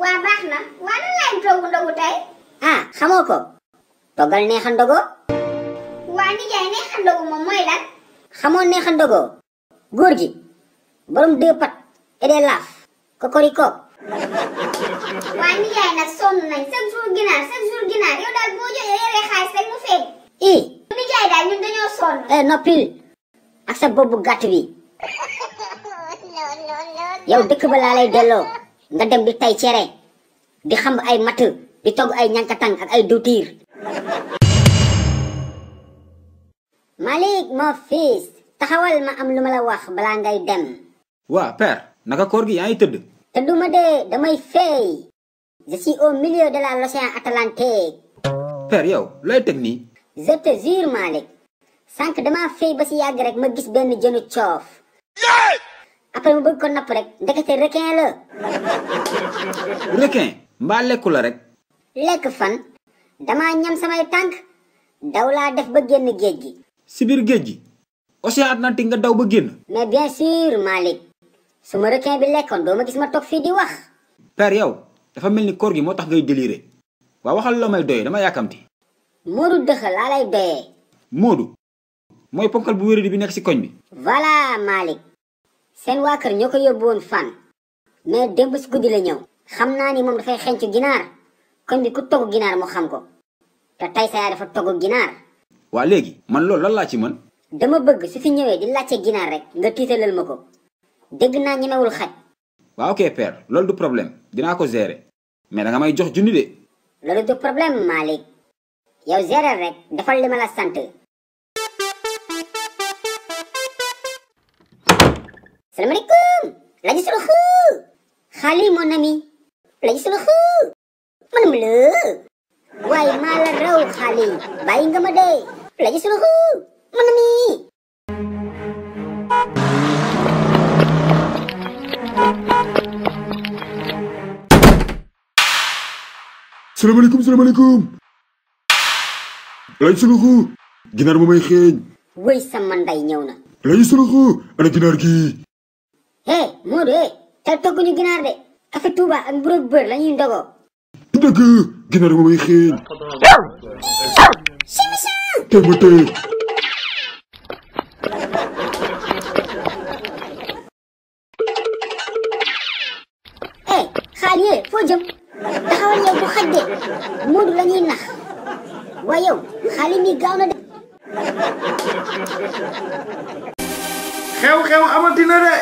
waa baax na waa nan laay togg ndogu tey. ah xamoo ko toggal neexa ndogo. waa nijaay neexa ndogu moom mooy lan. xamoo neexa ndogo góor gi borom 2 pattes et des laafes kokoriko. waa nijaay nag sonn nañ chaque jour ginaar yow daal boo yoree xaalis rek mu feeñ. nijaay daal ñun dañoo sonn. noppil ak sa bopp bu gàtt bi. yow dëkk ba laa lay delloo nga dem di tay cere di xam ay matt di togg ay ñankatang ak ay duutiir. Malik mon fils taxawal ma am lu ma la wax balaa ngay dem. waa père naka koor gi yaa ngi tëdd. tëdduma de damay feey. je suis au milieu de l'océan Atlantique. père yow looy teg nii. je te jure Malik sànq damaa feey ba si yàgg rek ma gis benn jënu coof. après mu bëgg ko napp rek ndekete requin la. requin mbaa lekku la rek. lekk fan damaa ñam samay tànk daw laa def ba génn géej gi. si biir géej gi océan Atlantique nga daw ba génn. mais bien sûr Malik su ma requin bi lekkoon doo ma gis ma toog fii di wax. père yow dafa mel ni koor gi moo tax ngay déliré waa waxal loo may doyee dama yàkkamti. Moodu dëxa laa lay doyee. Moodu mooy ponkal bu wéradi bi nekk si koñ bi. voilà Malik seen waa kër ñoo ko yóbbu woon fan mais démb si guddi la ñëw. xam naa ni moom dafay xencu ginaar koñ bi ku togg ginaar mu xam ko te tey sa yaay dafa togg ginaar. waa léegi man loolu lan laa ci mën. dama bëgg su fi ñëwee di laajte ginaar rek nga tiitalal ma ko dégg naa ñemewul xaj. waa ok père loolu du problème dinaa ko gérer mais da nga may jox junni de. loolu du problème Malik yow gérer rek defal li ma la sant. salaamaaleykum. laji suluxu. xaali mon ami. laji suluxu. manam la. waaye maa la raw xaali bàyyi nga ma de. laji suluxu. mon ami. salaamaaleykum. laji suluxu. ginaar ma may xeeñ. wëy sama nday ñëw na. laji suluxu ana ginaar gi. Moodu tey togguñu ginaar de café Touba ak mburoog bër la ñuy ndogoo. dëgg ginaar ma may xeeñ. tey ma tey. xaal yee foo jëm taxawal yow bu xaj de Moodu la ñuy nax waaye yow xaali mi gaaw na de. xew-xew amatina de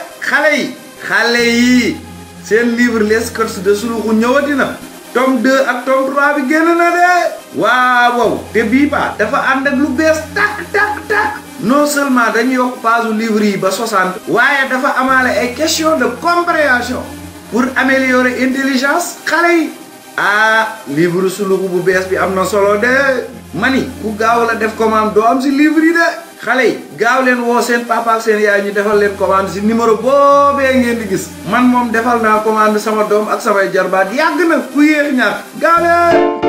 xale yi seen livre les courses de Suluxu ñëwati na tome 2 ak tome 3 bi génn na de waaw te bii ba dafa ànd ak lu bees tak non seulement dañu yokk page livre yi ba 60 waaye dafa amaale ay question de compréhension pour améliorer intelligence xale yi livre Suluxu bu bees bi am na solo de mani ku gaaw la def commande doo am si livre yi de xale yi gaaw leen woo seen papa ak seen yaay ñu defal leen commande si numéro boobee ngeen di gis man moom defal naa commande sama doom ak samay jarbaat yàgg na ku yéex ñaar gaaw leen